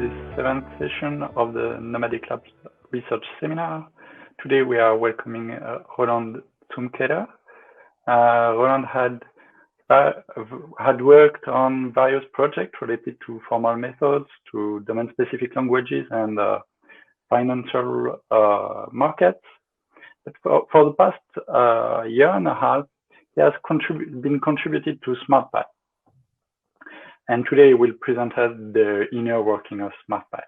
this seventh session of the Nomadic Labs Research Seminar. Today we are welcoming Roland Zumkeller. Roland had worked on various projects related to formal methods, to domain-specific languages, and financial markets. But for the past year and a half, he has been contributed to SmartPy. And today we'll present us the inner working of SmartPy.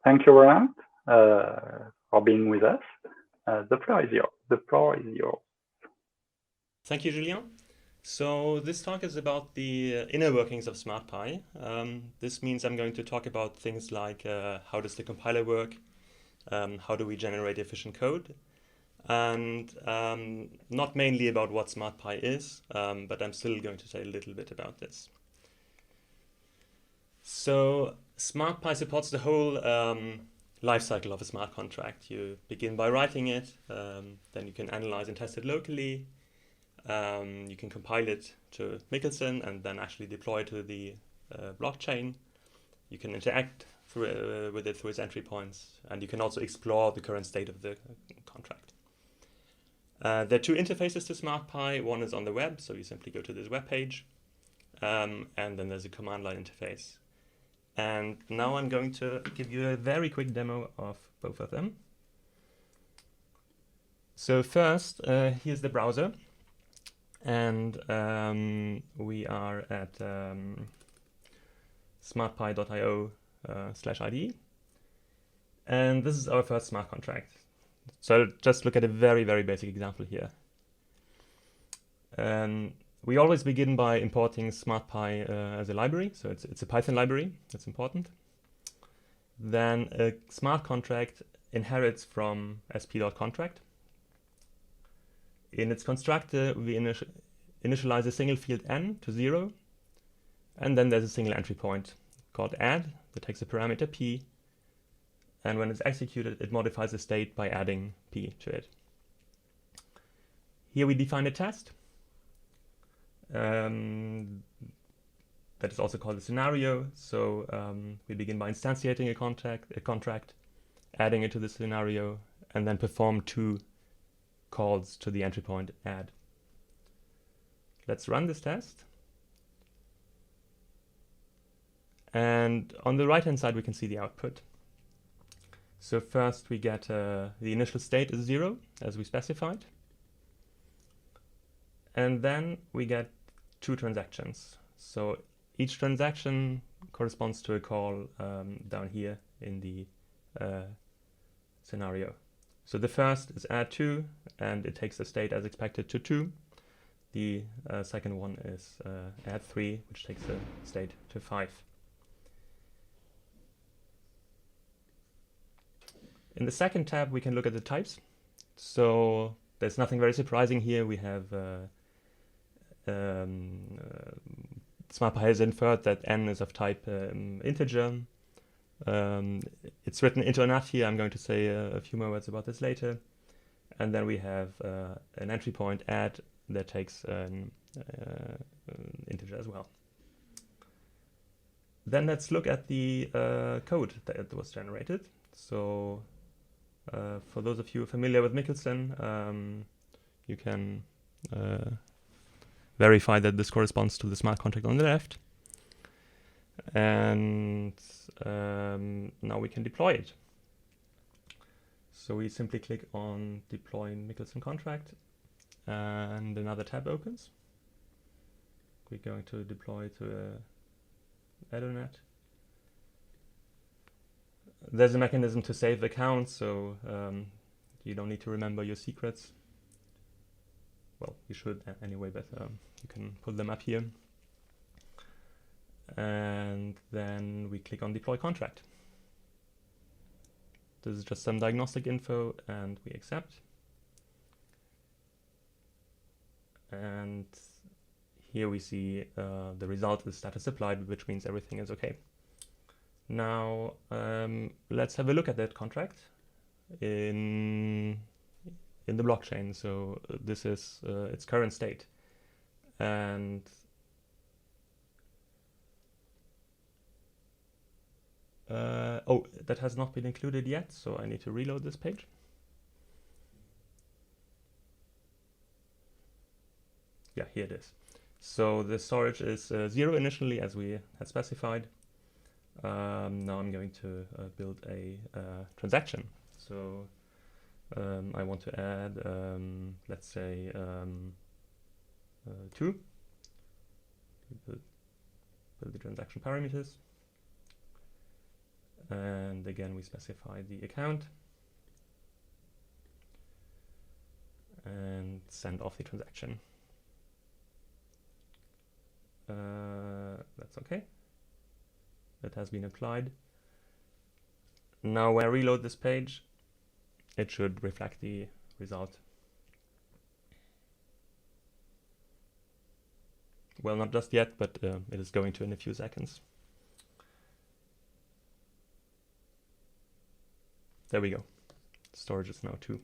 Thank you, Roland, for being with us. The floor is yours. Thank you, Julien. So this talk is about the inner workings of SmartPy. This means I'm going to talk about things like how does the compiler work, how do we generate efficient code, and not mainly about what SmartPy is, but I'm still going to say a little bit about this. So SmartPy supports the whole lifecycle of a smart contract. You begin by writing it, then you can analyze and test it locally. You can compile it to Michel and then actually deploy it to the blockchain. You can interact with it through its entry points, and you can also explore the current state of the contract. There are two interfaces to SmartPy. One is on the web, so you simply go to this web page, and then there's a command line interface. And now I'm going to give you a very quick demo of both of them. So first, here's the browser, and we are at smartpy.io/IDE, and this is our first smart contract. So just look at a very, very basic example here. We always begin by importing SmartPy as a library, so it's a Python library, that's important. Then a smart contract inherits from sp.contract. In its constructor, we initialize a single field n to 0, and then there's a single entry point called add that takes a parameter p, and when it's executed, it modifies the state by adding p to it. Here we define a test. That is also called a scenario. So we begin by instantiating a contract, adding it to the scenario, and then perform two calls to the entry point add. Let's run this test. And on the right-hand side, we can see the output. So first we get the initial state is 0, as we specified. And then we get two transactions. So each transaction corresponds to a call down here in the scenario. So the first is add2, and it takes the state as expected to 2. The second one is add3, which takes the state to 5. In the second tab, we can look at the types. So there's nothing very surprising here. We have SmartPy has inferred that n is of type integer. It's written into a nut here. I'm going to say a few more words about this later. And then we have an entry point add that takes an integer as well. Then let's look at the code that was generated. So for those of you familiar with Michel, you can verify that this corresponds to the smart contract on the left. And now we can deploy it. So we simply click on deploy Michel contract, and another tab opens. We're going to deploy to a Ethernet. There's a mechanism to save accounts, so you don't need to remember your secrets. Well, you should anyway, but you can put them up here. And then we click on deploy contract. This is just some diagnostic info, and we accept. And here we see the result is status applied, which means everything is okay. Now let's have a look at that contract in the blockchain. So this is its current state, and oh, that has not been included yet, so I need to reload this page. Yeah, here it is. So the storage is 0 initially, as we had specified. Now I'm going to build a transaction. So I want to add, let's say, 2. Build the transaction parameters. And again, we specify the account and send off the transaction. That's okay. That has been applied. Now when I reload this page, it should reflect the result. Well, not just yet, but it is going to in a few seconds. There we go. Storage is now 2.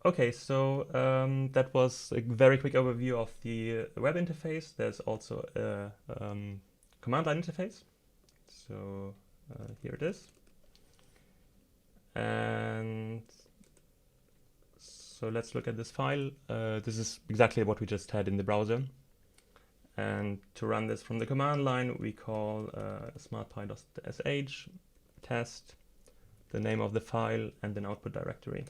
Okay, so that was a very quick overview of the web interface. There's also a command line interface. So here it is. And so let's look at this file. This is exactly what we just had in the browser. And to run this from the command line, we call smartpy.sh, test, the name of the file, and an output directory.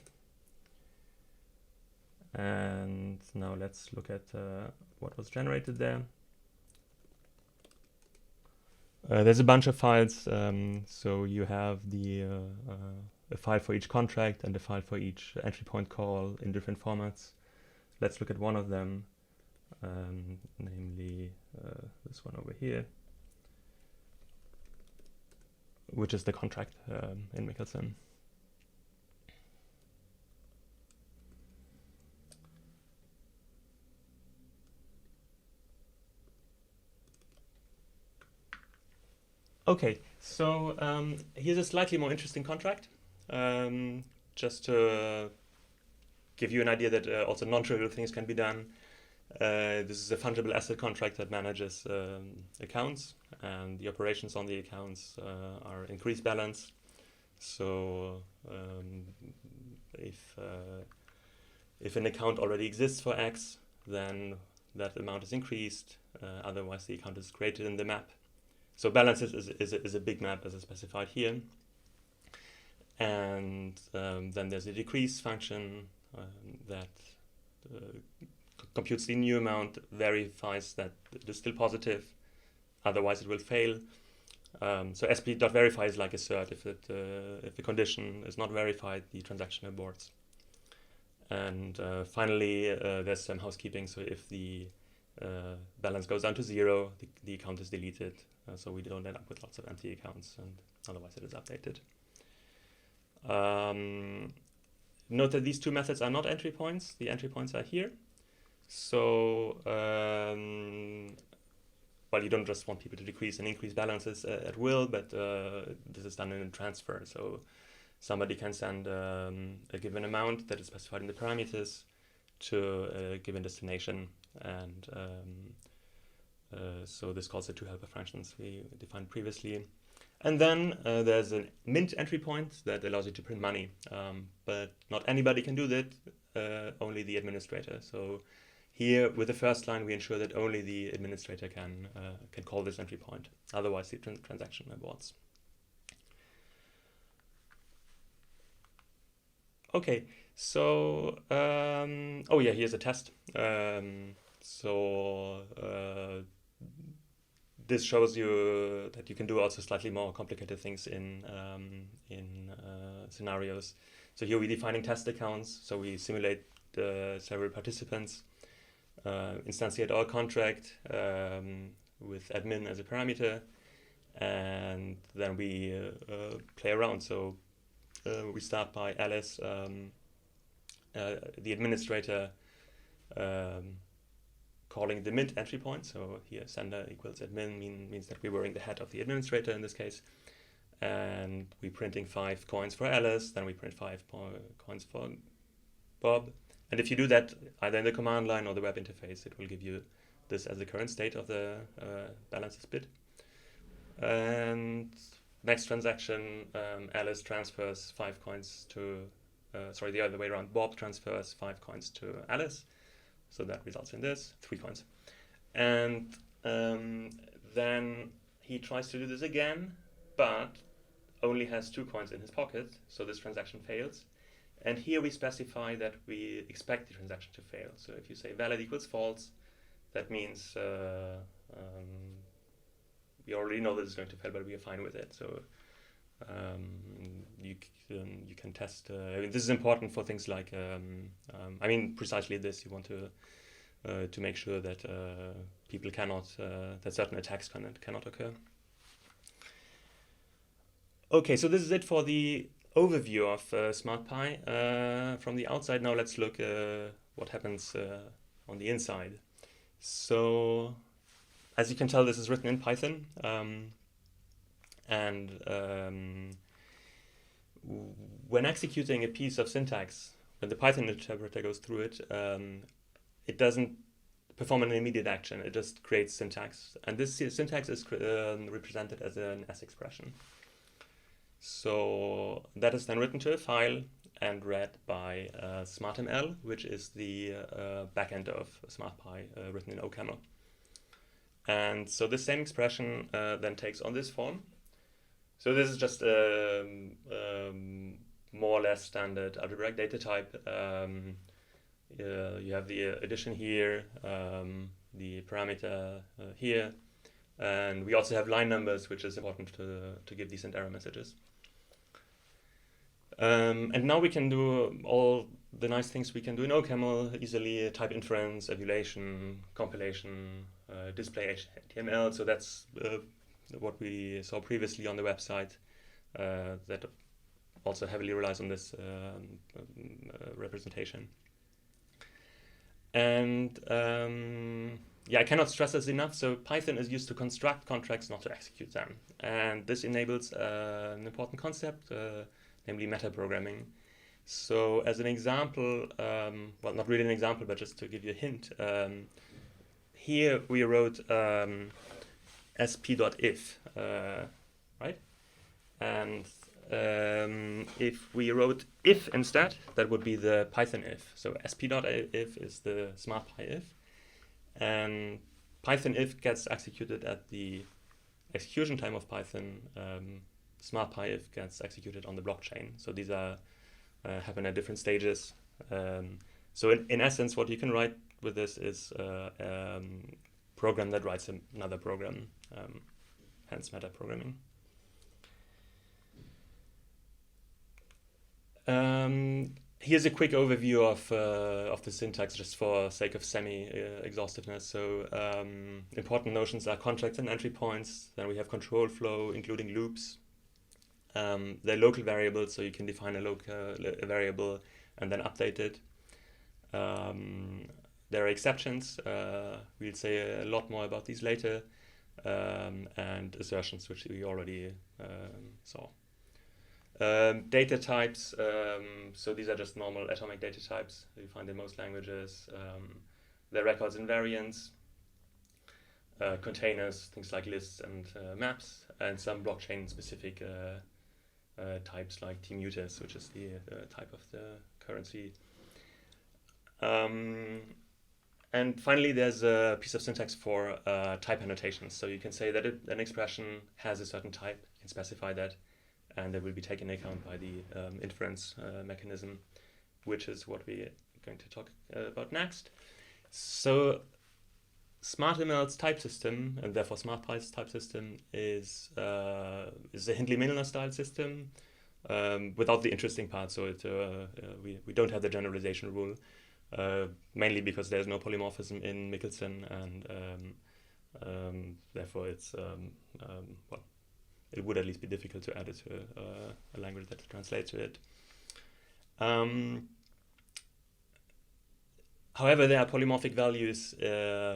And now let's look at what was generated there. There's a bunch of files, so you have a file for each contract and a file for each entry point call in different formats. Let's look at one of them, namely this one over here, which is the contract in Michel. Okay, so here's a slightly more interesting contract, just to give you an idea that also non-trivial things can be done. This is a fungible asset contract that manages accounts, and the operations on the accounts are increase balance. So if an account already exists for X, then that amount is increased. Otherwise, the account is created in the map. So balance is a big map as is specified here. And then there's a decrease function that computes the new amount, verifies that it is still positive, otherwise it will fail. So sp.verify is like assert. If the condition is not verified, the transaction aborts. And finally, there's some housekeeping. So if the balance goes down to 0, the account is deleted. So we don't end up with lots of empty accounts, and otherwise it is updated. Note that these two methods are not entry points. The entry points are here. So, well, you don't just want people to decrease and increase balances at will, but this is done in a transfer. So somebody can send a given amount that is specified in the parameters to a given destination, and so this calls the two helper functions we defined previously. And then there's a mint entry point that allows you to print money, but not anybody can do that, only the administrator. So here, with the first line, we ensure that only the administrator can call this entry point. Otherwise, the transaction aborts. Okay, so oh yeah, here's a test. This shows you that you can do also slightly more complicated things in scenarios. So here we're defining test accounts. So we simulate several participants, instantiate our contract with admin as a parameter, and then we play around. So we start by Alice, the administrator, calling the mint entry point. So here sender equals admin means that we're wearing the hat of the administrator in this case. And we're printing 5 coins for Alice, then we print 5 coins for Bob. And if you do that either in the command line or the web interface, it will give you this as the current state of the balances bit. And next transaction, Alice transfers 5 coins to, sorry, the other way around. Bob transfers 5 coins to Alice. So that results in this, 3 coins. And then he tries to do this again, but only has 2 coins in his pocket. So this transaction fails. And here we specify that we expect the transaction to fail. So if you say valid equals false, that means we already know that it's going to fail, but we are fine with it. So you can test. I mean, this is important for things like. I mean, precisely this. You want to make sure that people cannot that certain attacks cannot occur. Okay, so this is it for the overview of SmartPy from the outside. Now let's look what happens on the inside. So, as you can tell, this is written in Python, and when executing a piece of syntax, when the Python interpreter goes through it, it doesn't perform an immediate action. It just creates syntax, and this syntax is represented as an S expression. So that is then written to a file and read by SmartML, which is the backend of SmartPy written in OCaml. And so this same expression then takes on this form. So this is just a more or less standard algebraic data type. You have the addition here, the parameter here, and we also have line numbers, which is important to give decent error messages. And now we can do all the nice things we can do in OCaml easily: type inference, evaluation, compilation, display HTML. So that's what we saw previously on the website that also heavily relies on this representation. And yeah, I cannot stress this enough. So Python is used to construct contracts, not to execute them. And this enables an important concept, namely metaprogramming. So as an example, well, not really an example, but just to give you a hint, here we wrote sp.if, right? And if we wrote if instead, that would be the Python if. So sp.if is the SmartPy if. And Python if gets executed at the execution time of Python. SmartPy if gets executed on the blockchain. So these are happen at different stages. So in essence, what you can write with this is a program that writes another program, hence metaprogramming. Here's a quick overview of the syntax, just for sake of semi-exhaustiveness. So important notions are contracts and entry points. Then we have control flow, including loops. They're local variables, so you can define a variable and then update it. There are exceptions. We'll say a lot more about these later. And assertions, which we already saw. Data types, so these are just normal atomic data types that you find in most languages. They're records and variants, containers, things like lists and maps, and some blockchain-specific types like tmutus, which is the type of the currency. And finally, there's a piece of syntax for type annotations. So you can say that an expression has a certain type and specify that, and that will be taken into account by the inference mechanism, which is what we're going to talk about next. So SmartML's type system, and therefore SmartPy's type system, is a Hindley-Milner style system without the interesting part. So we don't have the generalization rule, mainly because there's no polymorphism in Michelson, and therefore it's well, it would at least be difficult to add it to a language that translates to it. However, there are polymorphic values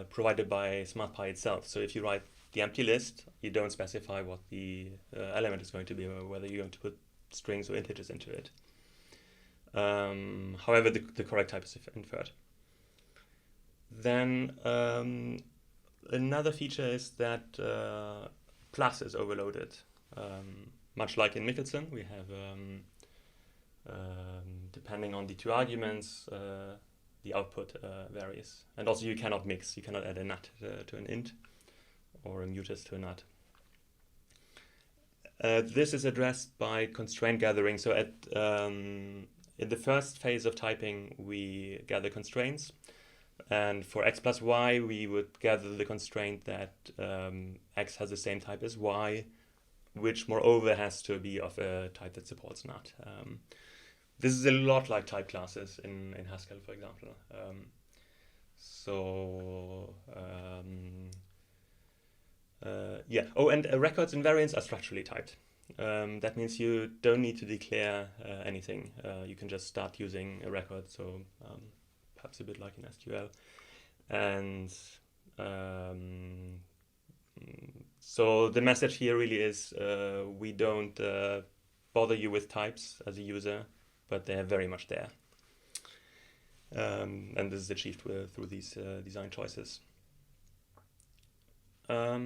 provided by SmartPy itself. So if you write the empty list, you don't specify what the element is going to be, or whether you're going to put strings or integers into it. However, the correct type is inferred. Then Another feature is that plus is overloaded. Much like in Michelson, we have, depending on the two arguments, the output varies. And also you cannot mix, you cannot add a nut to an int or a mutex to a nut. This is addressed by constraint gathering. So in the first phase of typing, we gather constraints. And for x plus y, we would gather the constraint that x has the same type as y, which moreover has to be of a type that supports nut. This is a lot like type classes in Haskell, for example. Yeah. Oh, and records and variants are structurally typed. That means you don't need to declare anything. You can just start using a record. So perhaps a bit like in SQL. And so the message here really is we don't bother you with types as a user, but they're very much there. And this is achieved through these design choices. A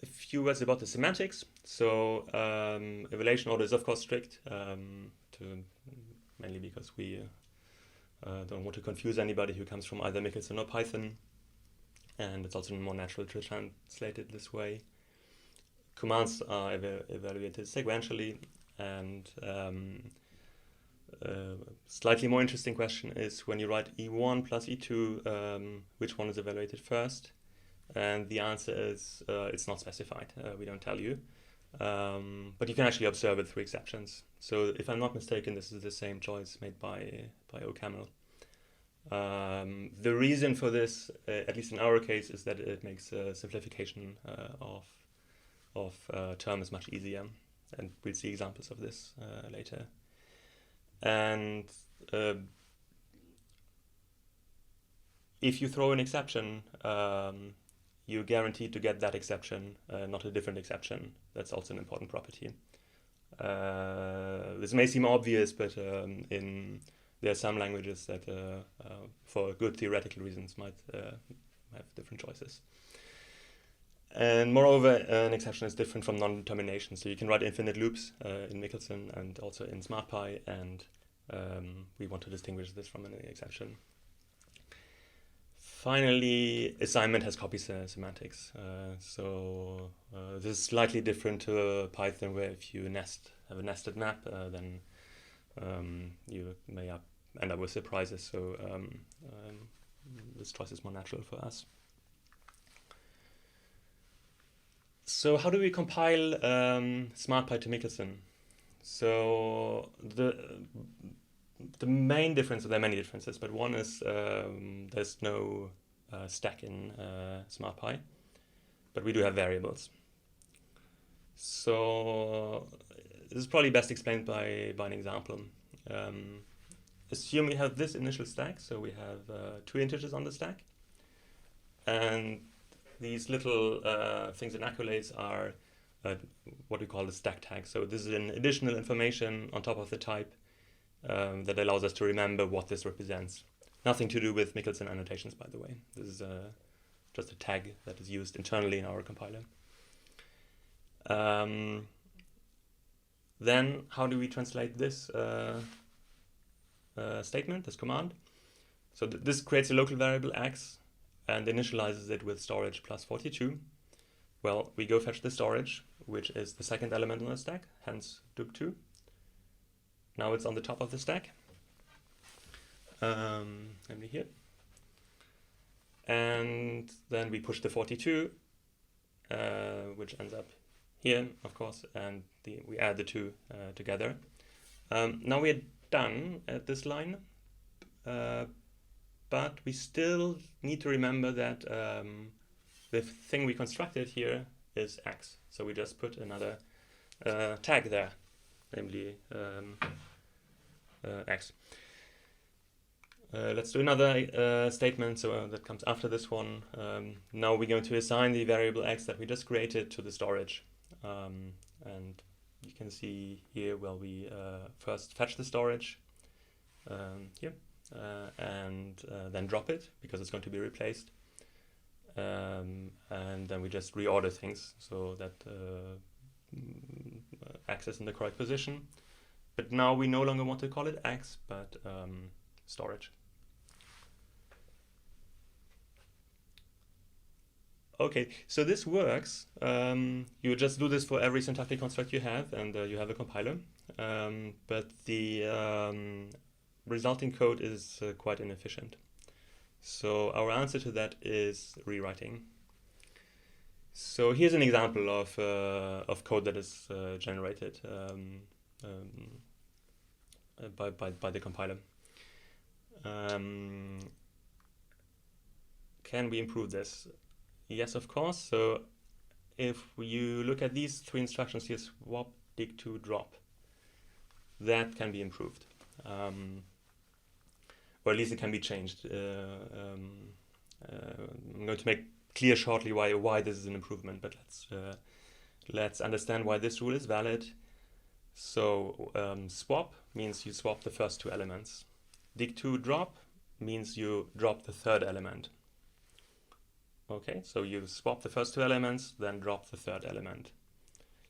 few words about the semantics. So evaluation order is of course strict, mainly because we don't want to confuse anybody who comes from either Michelson or Python. And it's also more natural to translate it this way. Commands are evaluated sequentially, and slightly more interesting question is when you write E1 plus E2, which one is evaluated first? And the answer is it's not specified. We don't tell you. But you can actually observe it through exceptions. So if I'm not mistaken, this is the same choice made by O'Camel. The reason for this, at least in our case, is that it makes simplification of terms much easier. And we'll see examples of this later. And if you throw an exception, you're guaranteed to get that exception, not a different exception. That's also an important property. This may seem obvious, but there are some languages that, for good theoretical reasons, might have different choices. And moreover, an exception is different from non-determination. So you can write infinite loops in Michelson and also in SmartPy, and we want to distinguish this from an exception. Finally, assignment has copy semantics. So this is slightly different to Python, where if you have a nested map, then you may end up with surprises. So this choice is more natural for us. So how do we compile SmartPy to Michelson? So the main difference, there are many differences, but one is there's no stack in SmartPy, but we do have variables. So this is probably best explained by an example. Assume we have this initial stack, so we have 2 integers on the stack, and these little things in accolades are what we call the stack tag. So this is an additional information on top of the type that allows us to remember what this represents. Nothing to do with Michelson annotations, by the way. This is just a tag that is used internally in our compiler. Then how do we translate this statement, this command? So this creates a local variable x and initializes it with storage plus 42. Well, we go fetch the storage, which is the second element on the stack, hence dup2. Now it's on the top of the stack, namely here. And then we push the 42, which ends up here, of course, and we add the 2 together. Now we're done at this line, but we still need to remember that the thing we constructed here is x. So we just put another tag there, namely x. Let's do another statement, so that comes after this one. Now we're going to assign the variable x that we just created to the storage. And you can see here, well, we first fetch the storage here, and then drop it because it's going to be replaced. and then we just reorder things so that X is in the correct position. But now we no longer want to call it X, but storage. Okay, so this works. You just do this for every syntactic construct you have, and you have a compiler. But the resulting code is quite inefficient. So our answer to that is rewriting. So here's an example of code that is generated by the compiler. Can we improve this? Yes, of course. So if you look at these three instructions here, swap, dig2, drop, that can be improved. Or at least it can be changed. I'm going to make clear shortly why this is an improvement, but let's understand why this rule is valid. So swap means you swap the first two elements. Dig2 drop means you drop the third element. Okay, so you swap the first two elements, then drop the third element.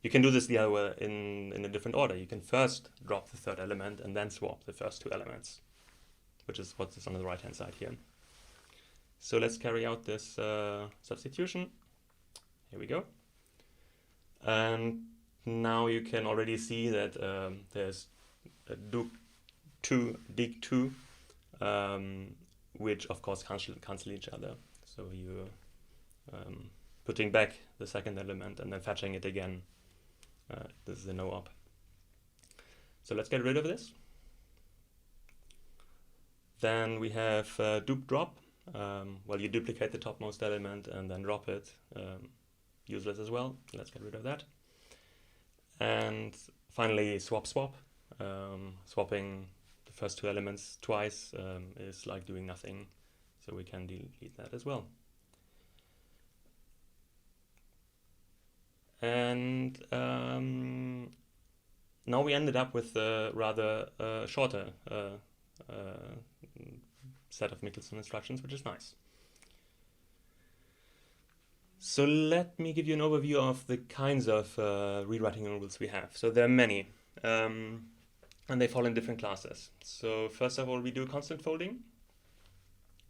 You can do this the other way in a different order. You can first drop the third element and then swap the first two elements, which is what is on the right-hand side here. So let's carry out this substitution. Here we go. And now you can already see that there's a dig2, which of course cancel each other. So you putting back the second element and then fetching it again. This is a no-op. So let's get rid of this. Then we have dup drop. Well, you duplicate the topmost element and then drop it. Useless as well. Let's get rid of that. And finally, swap. Swapping the first two elements twice is like doing nothing. So we can delete that as well. And now we ended up with a rather shorter set of Michelson instructions, which is nice. So let me give you an overview of the kinds of rewriting rules we have. So there are many, and they fall in different classes. So first of all, we do constant folding.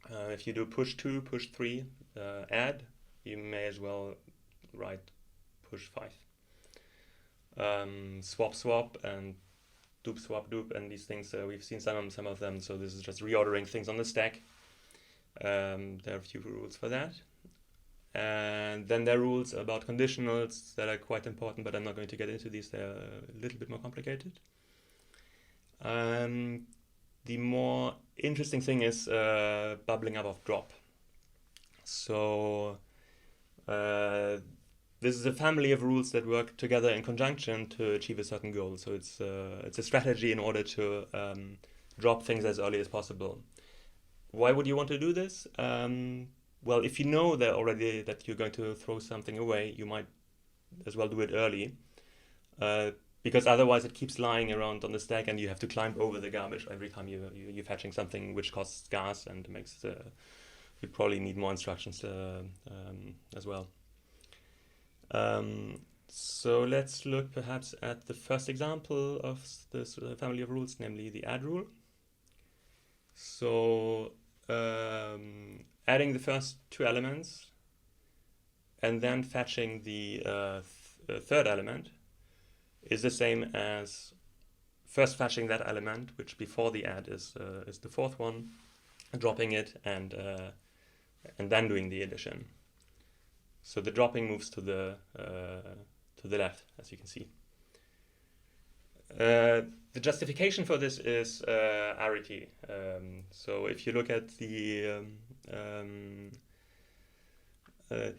If you do push 2, push 3, add, you may as well write push 5. Swap and dup, and these things, we've seen some of them, so this is just reordering things on the stack. There are a few rules for that. And then there are rules about conditionals that are quite important, but I'm not going to get into these. They're a little bit more complicated. The more interesting thing is bubbling up of drop. So this is a family of rules that work together in conjunction to achieve a certain goal. So it's a strategy in order to drop things as early as possible. Why would you want to do this? Well, if you know that already that you're going to throw something away, you might as well do it early, because otherwise it keeps lying around on the stack and you have to climb over the garbage every time you're fetching something which costs gas and makes you probably need more instructions as well. So let's look perhaps at the first example of this family of rules, namely the add rule. So adding the first two elements and then fetching the third element is the same as first fetching that element, which before the add is the fourth one, dropping it, and then doing the addition. So the dropping moves to the left, as you can see. The justification for this is arity. So if you look at the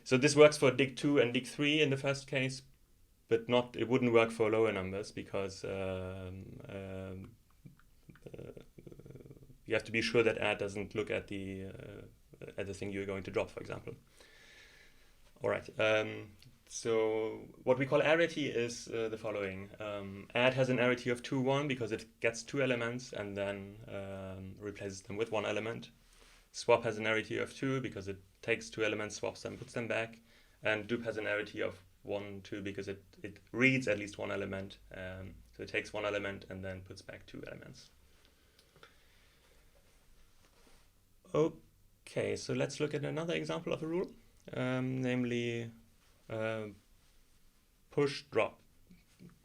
so this works for dig2 and dig3 in the first case, but it wouldn't work for lower numbers because you have to be sure that add doesn't look at the thing you're going to drop, for example. All right. So what we call arity is the following. Add has an arity of 2, 1 because it gets two elements and then replaces them with one element. Swap has an arity of 2 because it takes 2 elements, swaps them, puts them back. And dupe has an arity of 1, 2 because it reads at least one element. So it takes one element and then puts back 2 elements. Okay, so let's look at another example of a rule, namely push, drop,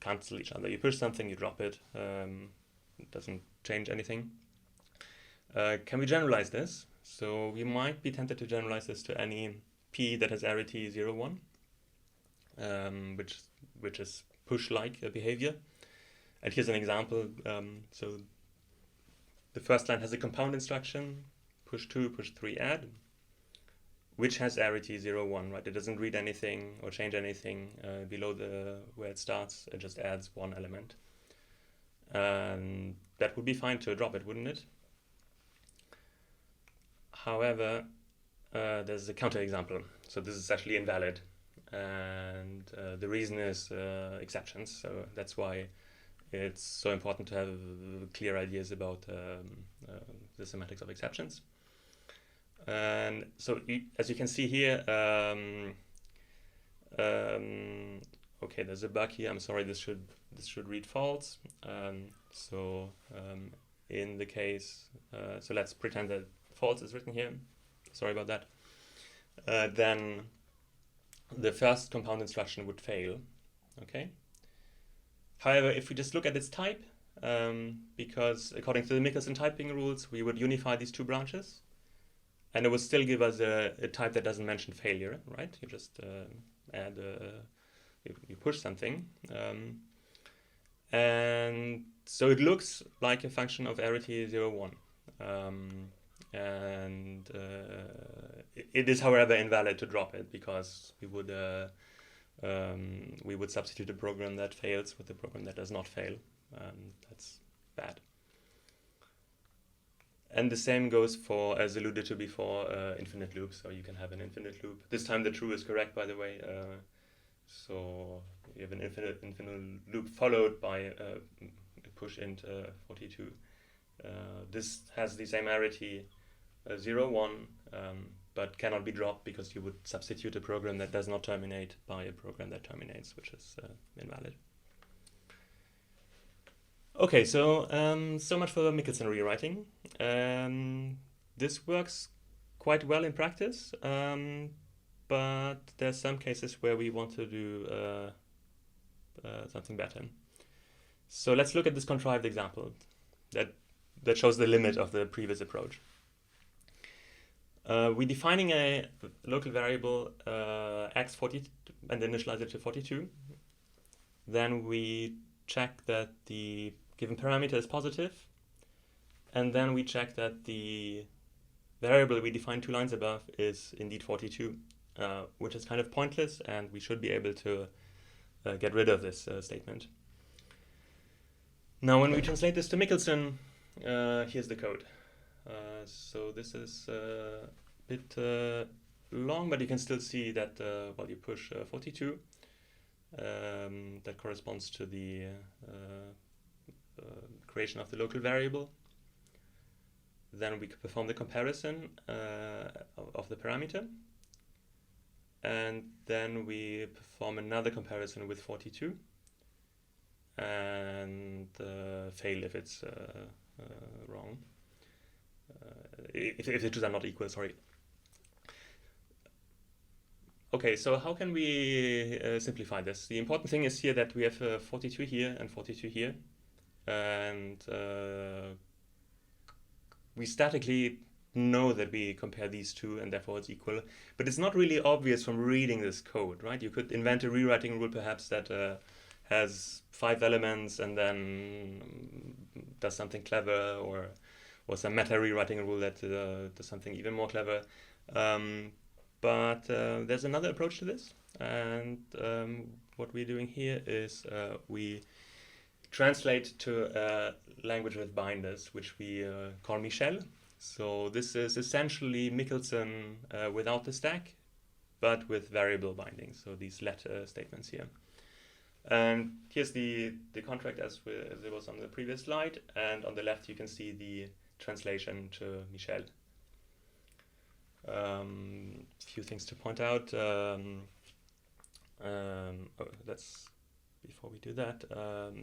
cancel each other. You push something, you drop it. It doesn't change anything. Can we generalize this? So we might be tempted to generalize this to any P that has arity 0, 1, which is push-like behavior. And here's an example. So the first line has a compound instruction, push 2, push 3, add, which has arity 0, 1, right? It doesn't read anything or change anything below where it starts. It just adds one element. And that would be fine to drop it, wouldn't it? However, there's a counterexample. So this is actually invalid. And the reason is exceptions. So that's why it's so important to have clear ideas about the semantics of exceptions. And so as you can see here, okay, there's a bug here. I'm sorry, this should read false. In the case, so let's pretend that false is written here. Sorry about that. Then the first compound instruction would fail. Okay. However, if we just look at its type, because according to the Michelson typing rules, we would unify these two branches, and it would still give us a type that doesn't mention failure, right? You just add, you push something. And so it looks like a function of arity 0, 1. It is, however, invalid to drop it because we would substitute a program that fails with a program that does not fail. That's bad. And the same goes for, as alluded to before, infinite loops. So you can have an infinite loop. This time the true is correct, by the way. So you have an infinite loop followed by a push int 42. This has the same arity 0, 1, but cannot be dropped because you would substitute a program that does not terminate by a program that terminates, which is invalid. Okay, so so much for Michelson rewriting. This works quite well in practice, but there's some cases where we want to do something better. So let's look at this contrived example that shows the limit of the previous approach. We're defining a local variable x40 and initialize it to 42. Then we check that the given parameter is positive, and then we check that the variable we defined 2 lines above is indeed 42, which is kind of pointless, and we should be able to get rid of this statement. Now, when we translate this to Michelson, here's the code. So this is a bit long, but you can still see that while you push 42, that corresponds to the creation of the local variable. Then we perform the comparison of the parameter, and then we perform another comparison with 42, and fail if it's wrong. If the two are not equal, sorry. Okay, so how can we simplify this? The important thing is here that we have 42 here and 42 here, and we statically know that we compare these two and therefore it's equal, but it's not really obvious from reading this code, right? You could invent a rewriting rule perhaps that has 5 elements and then does something clever, or some meta rewriting rule that does something even more clever. But there's another approach to this, and what we're doing here is we translate to a language with binders, which we call Michel. So this is essentially Michelson without the stack, but with variable bindings, so these let statements here. And here's the contract as it was on the previous slide, and on the left you can see the translation to Michel. Few things to point out. That's before we do that.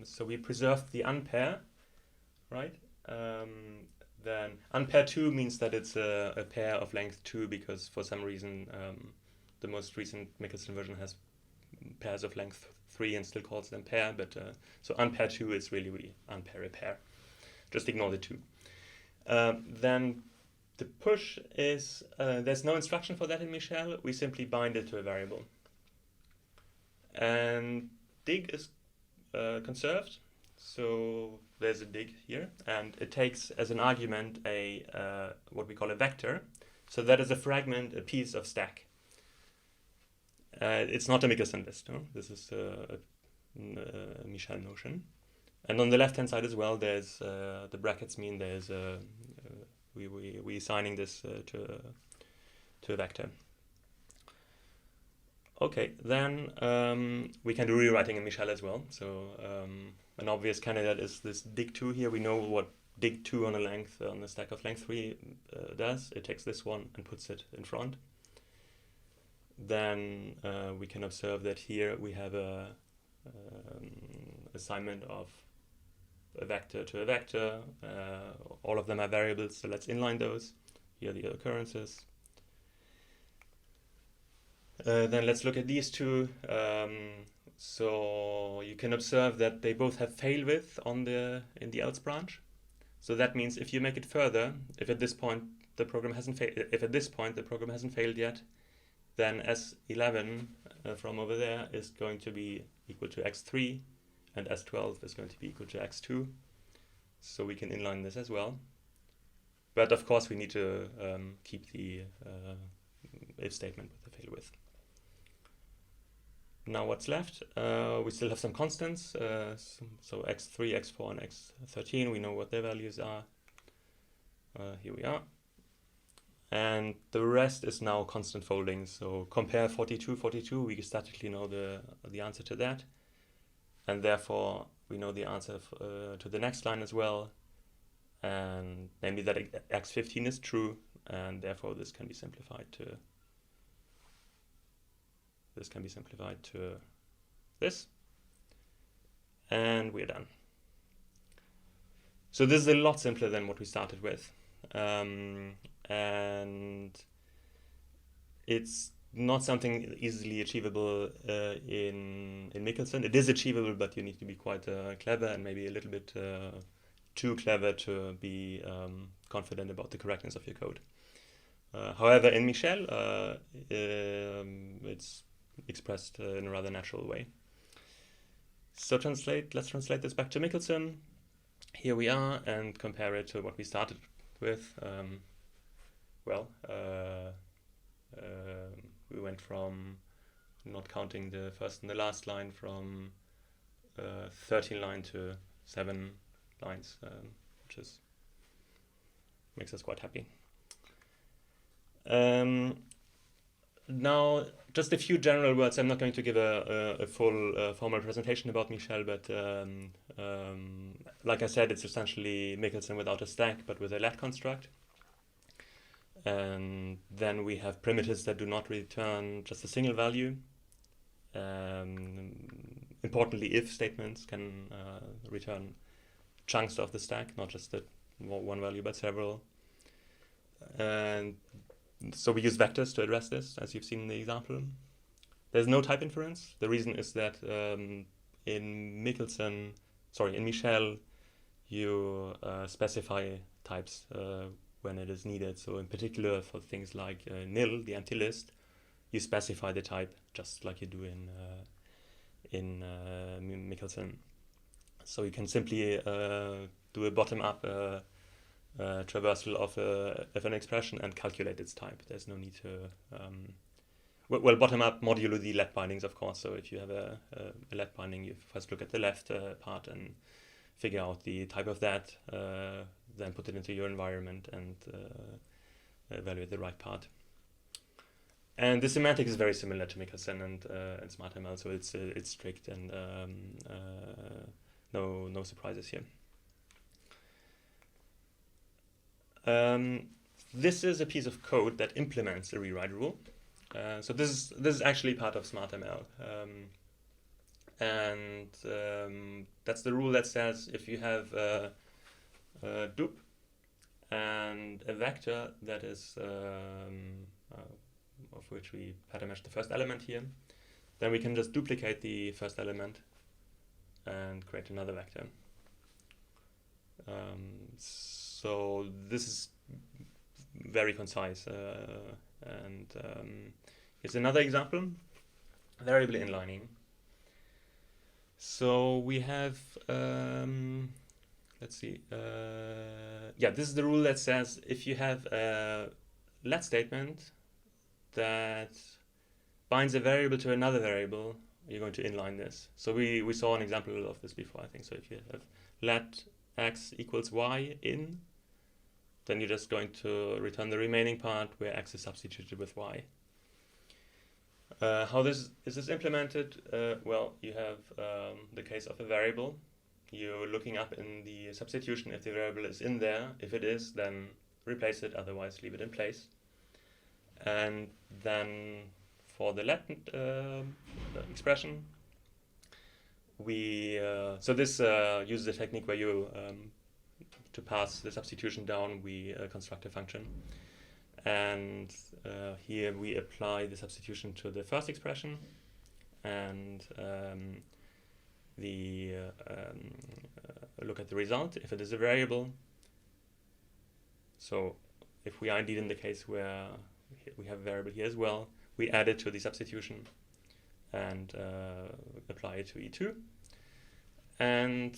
So we preserved the unpair, right? Then unpair 2 means that it's a pair of length 2 because for some reason the most recent Michelson version has pairs of length 3 and still calls them pair. But so unpair 2 is really we unpair a pair. Just ignore the 2. Then the push is, there's no instruction for that in Michel. We simply bind it to a variable. And dig is conserved. So there's a dig here. And it takes as an argument a what we call a vector. So that is a fragment, a piece of stack. It's not a Michelson list. No? This is a Michel notion. And on the left-hand side as well, there's the brackets mean there's we assigning this to a vector. Okay, then we can do rewriting in Michel as well. So an obvious candidate is this dig2 here. We know what dig2 on a length on the stack of length 3 does. It takes this one and puts it in front. Then we can observe that here we have a assignment of a vector to a vector. All of them are variables, so let's inline those. Here are the occurrences. Then let's look at these two. So you can observe that they both have fail width in the else branch. So that means if you make it further, if at this point the program hasn't failed yet, then S11 from over there is going to be equal to x3, and S12 is going to be equal to x2. So we can inline this as well. But of course we need to keep the if statement with the fail width. Now what's left? We still have some constants. So x3, x4, and x13, we know what their values are. Here we are. And the rest is now constant folding. So compare 42, 42, we statically know the answer to that. And therefore, we know the answer to the next line as well. And namely that x15 is true. And therefore, this can be simplified to this. And we're done. So this is a lot simpler than what we started with. And it's not something easily achievable in Michelson. It is achievable, but you need to be quite clever and maybe a little bit too clever to be confident about the correctness of your code. However, in Michel, it's expressed in a rather natural way. So let's translate this back to Michelson. Here we are, and compare it to what we started with. We went from, not counting the first and the last line, from 13 lines to 7 lines, which makes us quite happy. Now, just a few general words. I'm not going to give a full formal presentation about Michel, but like I said, it's essentially Michelson without a stack, but with a let construct. And then we have primitives that do not return just a single value. Importantly, if statements can return chunks of the stack, not just the one value, but several. And so we use vectors to address this, as you've seen in the example. There's no type inference. The reason is that in Michel, you specify types when it is needed. So in particular for things like nil, the empty list, you specify the type just like you do in Michelson. So you can simply do a bottom-up traversal of an expression and calculate its type. There's no need to bottom-up modulo the let bindings, of course. So if you have a let binding, you first look at the left part and figure out the type of that, then put it into your environment and evaluate the right part. And the semantics is very similar to Michelson and SmartML, so it's strict and no surprises here. this is a piece of code that implements a rewrite rule. So this is actually part of SmartML. That's the rule that says if you have a dup and a vector that is of which we pattern match the first element here, then we can just duplicate the first element and create another vector. So this is very concise. Here's another example, variable inlining. So we have, let's see, this is the rule that says if you have a let statement that binds a variable to another variable, you're going to inline this. So we saw an example of this before, I think. So if you have let x equals y in, then you're just going to return the remaining part where x is substituted with y. How is this implemented? Well, you have the case of a variable. You're looking up in the substitution if the variable is in there. If it is, then replace it, otherwise leave it in place. And then for the let expression, we uses a technique where you to pass the substitution down, we construct a function. And here we apply the substitution to the first expression, and look at the result if it is a variable. So if we are indeed in the case where we have a variable here as well, we add it to the substitution and apply it to E2. And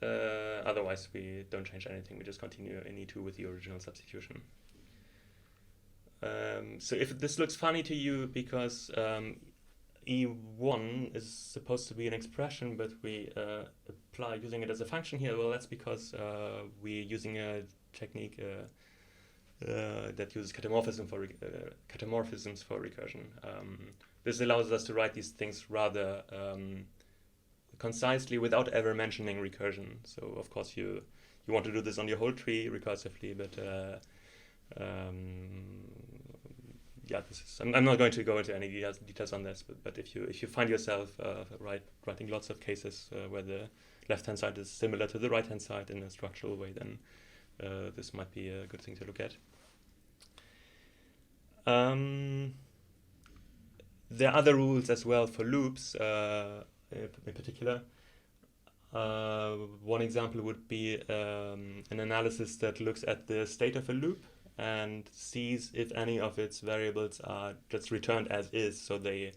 otherwise we don't change anything, we just continue in E2 with the original substitution. So if this looks funny to you because E1 is supposed to be an expression, but we apply using it as a function here, well, that's because we're using a technique that uses catamorphisms for recursion. This allows us to write these things rather concisely without ever mentioning recursion. So of course you want to do this on your whole tree recursively, but I'm not going to go into any details on this, but if you find yourself writing lots of cases where the left-hand side is similar to the right-hand side in a structural way, then this might be a good thing to look at. There are other rules as well for loops, in particular. One example would be an analysis that looks at the state of a loop and sees if any of its variables are just returned as is. So they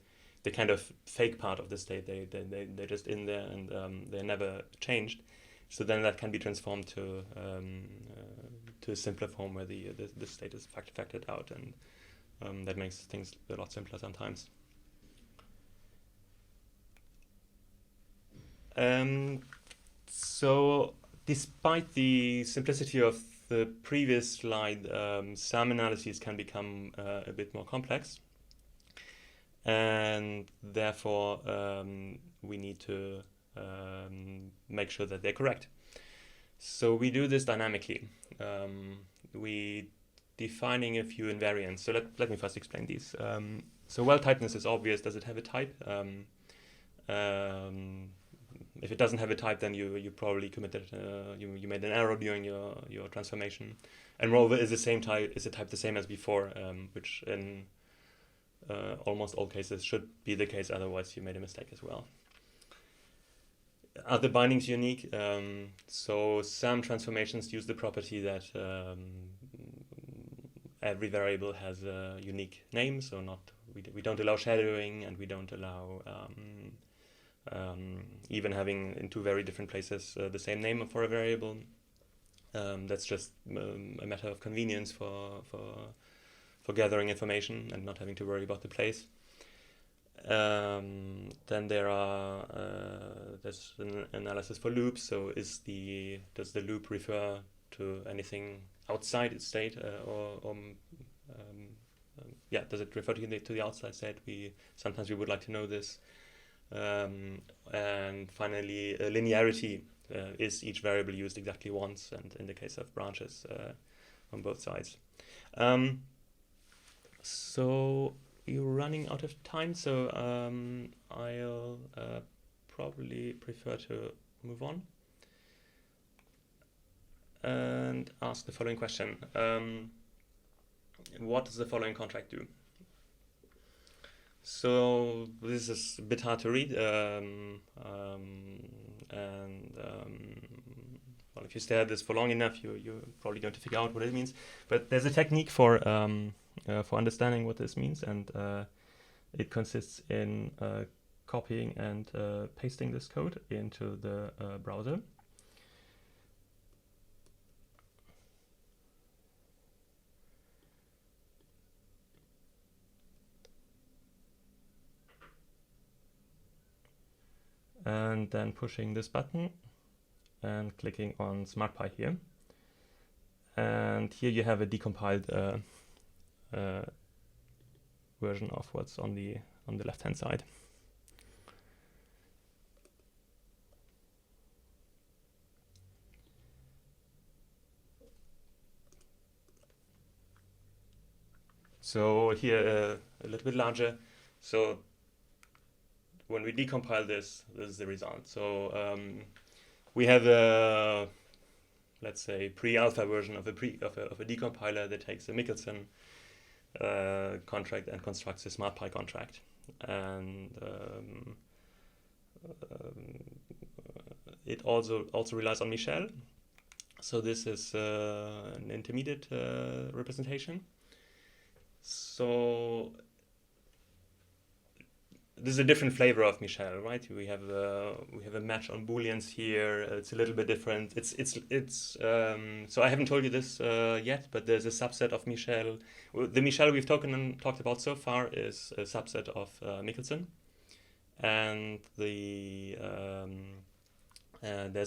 kind of fake part of the state. They're just in there and they're never changed. So then that can be transformed to a simpler form where the state is factored out, and that makes things a lot simpler sometimes. So despite the simplicity of the previous slide, some analyses can become a bit more complex, and therefore we need to make sure that they're correct. So we do this dynamically. We defining a few invariants. So let me first explain these. So well-typedness is obvious. Does it have a type? If it doesn't have a type, then you probably committed you made an error during your transformation. And moreover, is the type the same as before, which in almost all cases should be the case. Otherwise, you made a mistake as well. Are the bindings unique? So some transformations use the property that every variable has a unique name. So we don't allow shadowing, and we don't allow even having in two very different places the same name for a variable. That's just a matter of convenience for gathering information and not having to worry about the place. Then there's an analysis for loops. So does the loop refer to anything outside its state, does it refer to the outside state? Sometimes we would like to know this. And finally, linearity. Is each variable used exactly once? And in the case of branches, both sides. So you're running out of time, so I'll probably prefer to move on and ask the following question. What does the following contract do? So this is a bit hard to read, well, if you stare at this for long enough, you're probably going to figure out what it means. But there's a technique for understanding what this means, and it consists in copying and pasting this code into the browser. And then pushing this button and clicking on SmartPy here. And here you have a decompiled version of what's on the left-hand side. So here a little bit larger. So when we decompile this is the result. So we have a, let's say, pre-alpha version of a decompiler that takes a Michelson contract and constructs a SmartPy contract. And it also relies on Michel. So this is an intermediate representation. So this is a different flavor of Michel, right? We have a match on booleans here. It's a little bit different. So I haven't told you this yet, but there's a subset of Michel. The Michel we've talked about so far is a subset of Michelson, and there's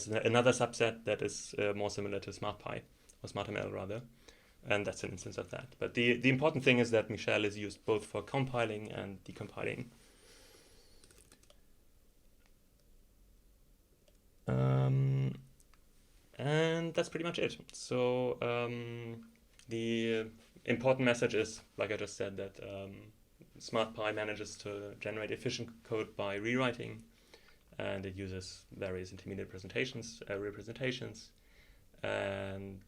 another subset that is more similar to SmartPy, or SmartML rather, and that's an instance of that. But the important thing is that Michel is used both for compiling and decompiling. And that's pretty much it. So the important message is, like I just said, that SmartPy manages to generate efficient code by rewriting, and it uses various intermediate representations, and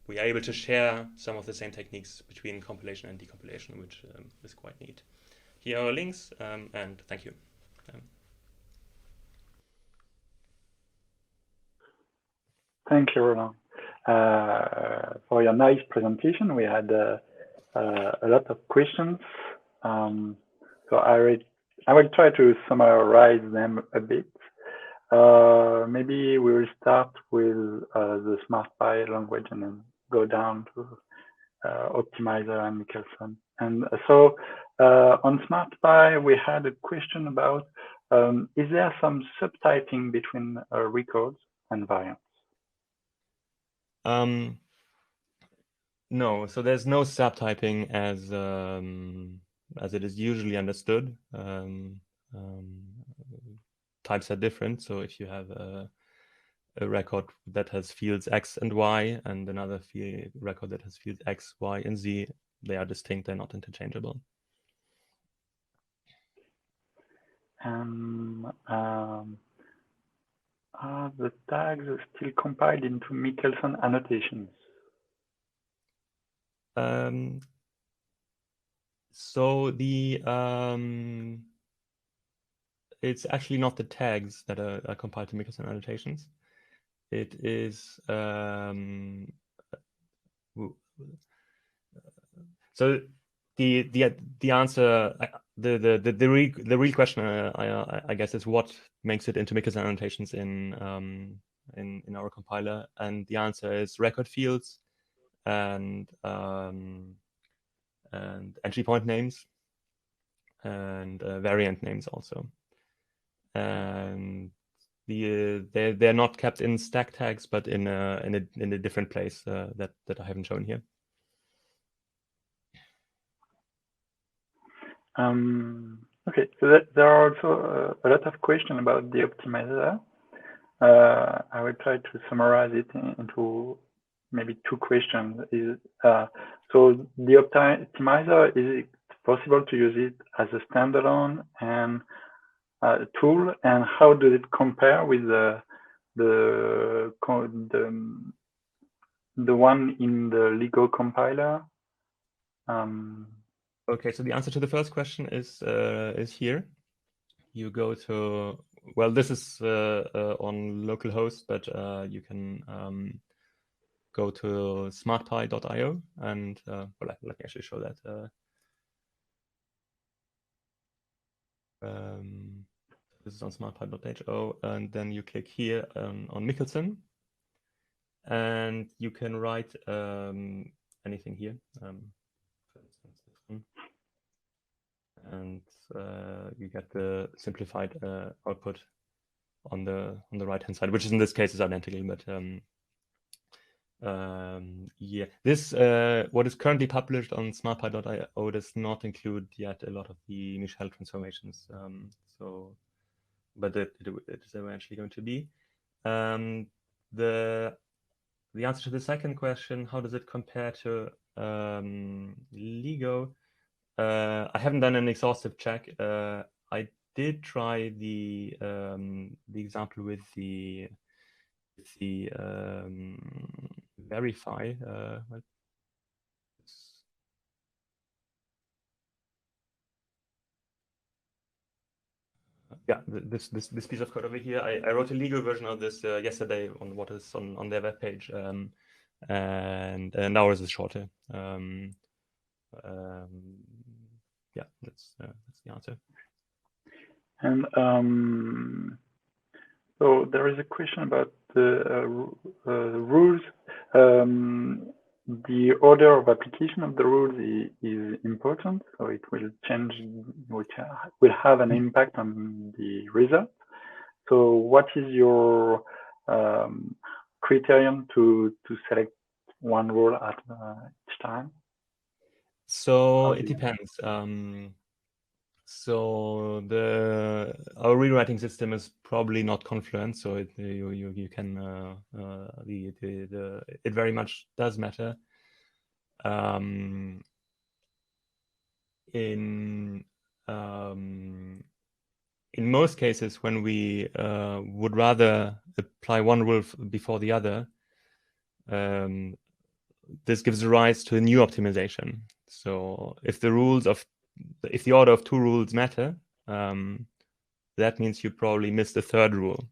we are able to share some of the same techniques between compilation and decompilation, which is quite neat. Here are our links, and thank you. Thank you, Roland, for your nice presentation. We had a lot of questions, so I will try to summarize them a bit. Maybe we will start with the SmartPy language and then go down to Optimizer and Michelson. And so on SmartPy, we had a question about, is there some subtyping between records and variants? No, so there's no subtyping as it is usually understood. Types are different, so if you have a record that has fields X and Y and another record that has fields X, Y, and Z, they are distinct, they're not interchangeable. Are the tags still compiled into Michelson annotations? So it's actually not the tags that are compiled to Michelson annotations. It is so the answer, the real question I guess is what makes it into Michelson annotations in our compiler, and the answer is record fields and entry point names and variant names also. And they're not kept in stack tags, but in a different place that I haven't shown here. Okay, so there are also a lot of questions about the optimizer. I will try to summarize it into maybe two questions. So the optimizer, is it possible to use it as a standalone and tool, and how does it compare with the one in the Lego compiler? Okay, so the answer to the first question is here. You go to, well, this is on localhost, but you can go to smartpy.io and well, let me actually show that. This is on smartpy.io, and then you click here on Michelson, and you can write anything here. For instance, this one. And you get the simplified output on the right hand side, which in this case is identical. But yeah, this what is currently published on smartpy.io does not include yet a lot of the Michel transformations. So, but it is eventually going to be. The answer to the second question, how does it compare to Lego? I haven't done an exhaustive check. I did try the example with the verify. Yeah, this piece of code over here. I wrote a Lego version of this yesterday on what is on their webpage, and ours is shorter. Yeah, that's the answer. And so there is a question about the rules. The order of application of the rules is important, so it will change, which will have an impact on the result. So what is your criterion to select one rule at each time? So it depends. So our rewriting system is probably not Confluent, so you can it very much does matter. In most cases, when we would rather apply one rule before the other, this gives rise to a new optimization. So if the order of two rules matter, that means you probably missed the third rule.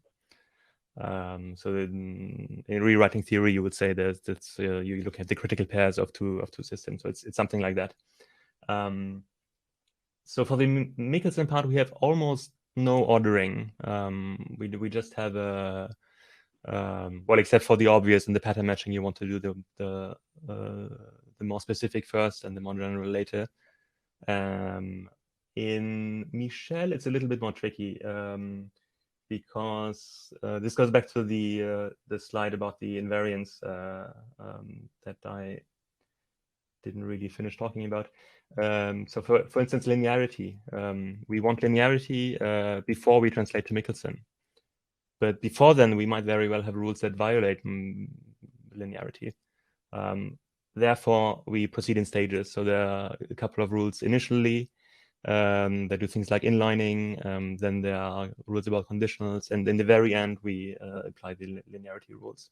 So in rewriting theory, you would say that's you look at the critical pairs of two systems. So it's something like that. So for the Michelson part, we have almost no ordering. We just have a well, except for the obvious and the pattern matching, you want to do the more specific first and the more general later. In Michel, it's a little bit more tricky because this goes back to the slide about the invariance that I didn't really finish talking about. So for instance, linearity. We want linearity before we translate to Michelson. But before then, we might very well have rules that violate linearity. Therefore, we proceed in stages. So there are a couple of rules initially that do things like inlining. Then there are rules about conditionals. And in the very end, we apply the linearity rules,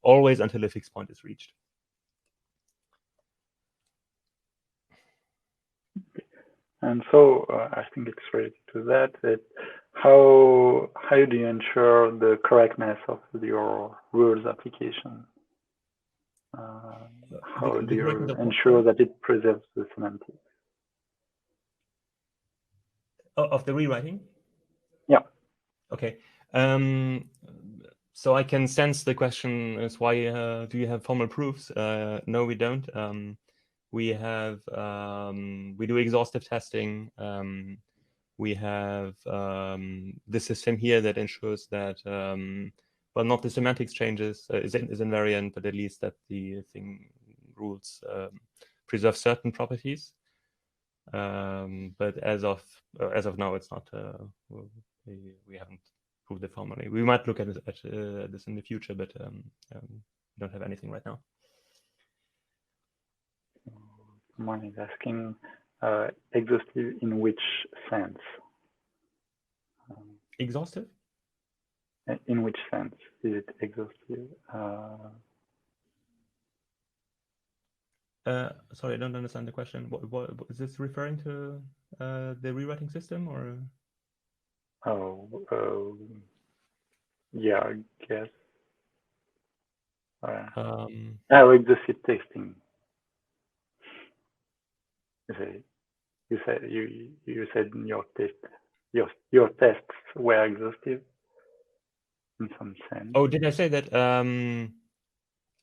always until a fixed point is reached. And so I think it's related to that how do you ensure the correctness of your rules application? How do you ensure that it preserves the semantics? Of the rewriting? Yeah. Okay. So I can sense the question is why do you have formal proofs? No, we don't. We do exhaustive testing. We have the system here that ensures that, well, not the semantics changes is invariant, but at least that the rules preserve certain properties. But as of now, it's not. We haven't proved it formally. We might look at this in the future, but we don't have anything right now. someone is asking, exhaustive in which sense? Exhaustive? In which sense is it exhaustive? Sorry, I don't understand the question. What is this referring to? The rewriting system, or? Yeah, I guess. Exhaustive testing. You said in your tests were exhaustive in some sense. Oh, did I say that?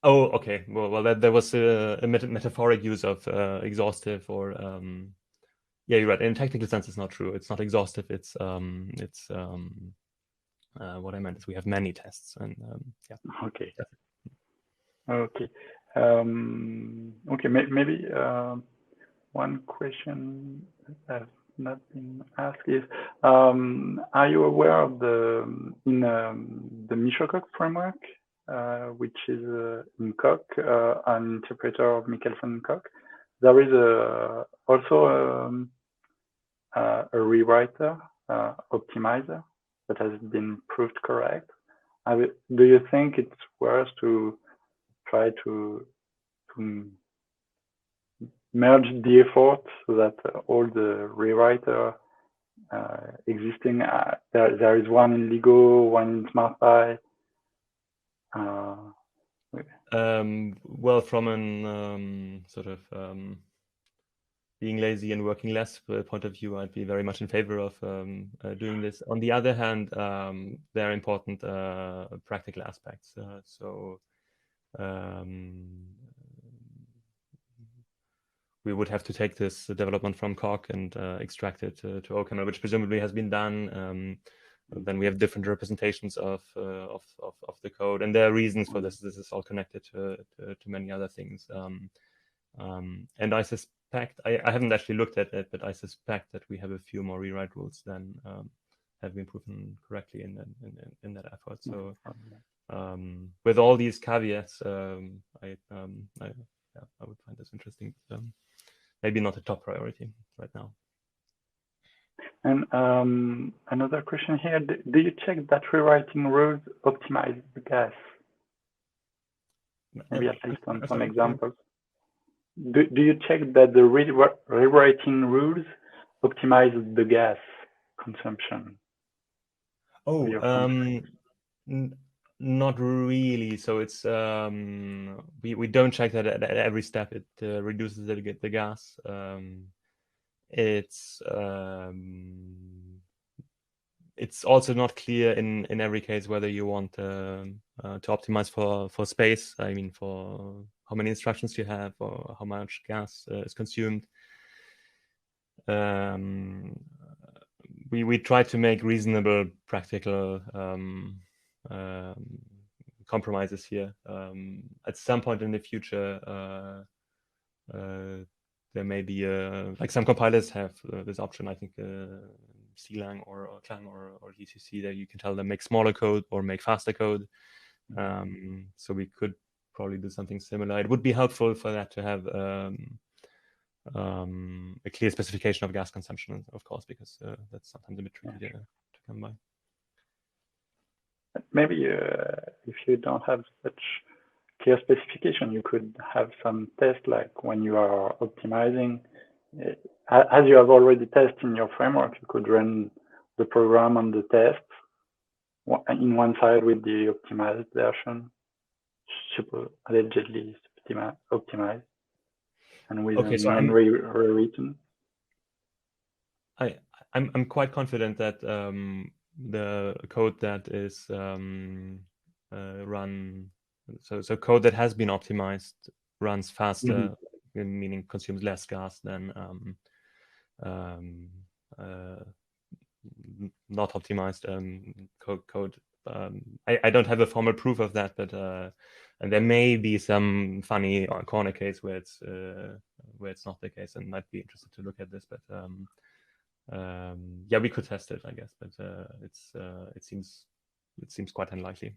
Oh, okay. Well, there was a metaphoric use of exhaustive, or yeah, you're right. In technical sense, it's not true. It's not exhaustive. It's what I meant is we have many tests, and yeah. Okay. Okay. Okay. Maybe one question that has not been asked is: are you aware of the Michel framework, which is in Coq, an interpreter of Michelson Coq? There is also a rewriter, optimizer, that has been proved correct. Do you think it's worth to try to merge the effort so that all the rewriter existing, there is one in Lego, one in SmartPy? Well, from an sort of being lazy and working less point of view, I'd be very much in favor of doing this. On the other hand, there are important practical aspects. We would have to take this development from Coq and extract it to OCaml, which presumably has been done. Then we have different representations of the code, and there are reasons for this. This is all connected to many other things. And I suspect, I haven't actually looked at it, but I suspect that we have a few more rewrite rules than have been proven correctly in that effort. So with all these caveats, I would find this interesting. But, maybe not a top priority right now. And another question here: do you check that rewriting rules optimize the gas? Maybe at least on some examples. Do you check that the rewriting rules optimize the gas consumption? Oh, not really. So it's we don't check that at every step. It reduces the gas. It's also not clear in every case whether you want to optimize for space. I mean, for how many instructions you have or how much gas is consumed. We try to make reasonable, practical compromises here. At some point in the future, there may be like some compilers have this option. I think CLang or Clang or GCC, that you can tell them make smaller code or make faster code. So we could probably do something similar. It would be helpful for that to have a clear specification of gas consumption, of course, because that's sometimes a bit tricky to come by. Maybe if you don't have such clear specification, you could have some tests, like when you are optimizing. As you have already tested in your framework, you could run the program on the test in one side with the optimized version, allegedly optimized, and with rewritten. I'm quite confident that the code that is run, so code that has been optimized runs faster, meaning consumes less gas than not optimized code. I don't have a formal proof of that, but and there may be some funny corner case where it's not the case, and might be interested to look at this. But yeah, we could test it, I guess, but it seems quite unlikely.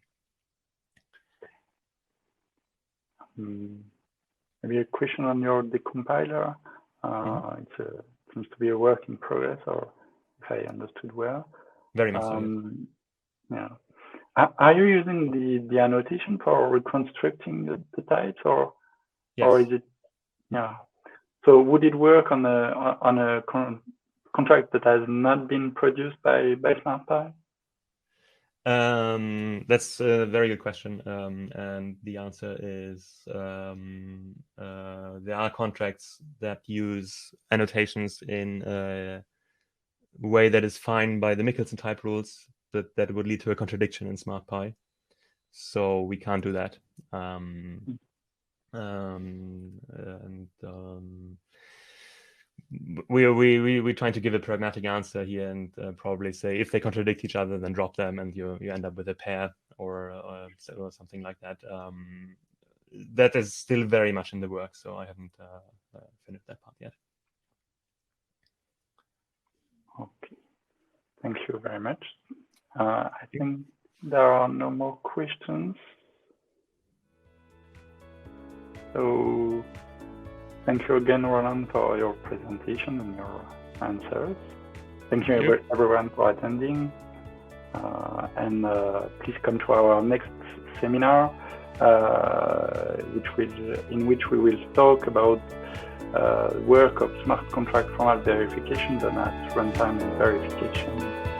Maybe a question on your decompiler. It seems to be a work in progress, or if I understood well. Very much so. Yeah. Are you using the annotation for reconstructing the types, or Yes. or is it? Yeah. So would it work on a contract that has not been produced by SmartPy? That's a very good question, and the answer is there are contracts that use annotations in a way that is fine by the Michelson type rules, but that would lead to a contradiction in SmartPy. So we can't do that. We're trying to give a pragmatic answer here and probably say if they contradict each other, then drop them, and you end up with a pair or something like that. That is still very much in the works, so I haven't finished that part yet. Okay, thank you very much. I think there are no more questions. So thank you again, Roland, for your presentation and your answers. Thank you everyone for attending. And please come to our next seminar, in which we will talk about work of smart contract format verification done at runtime and verification.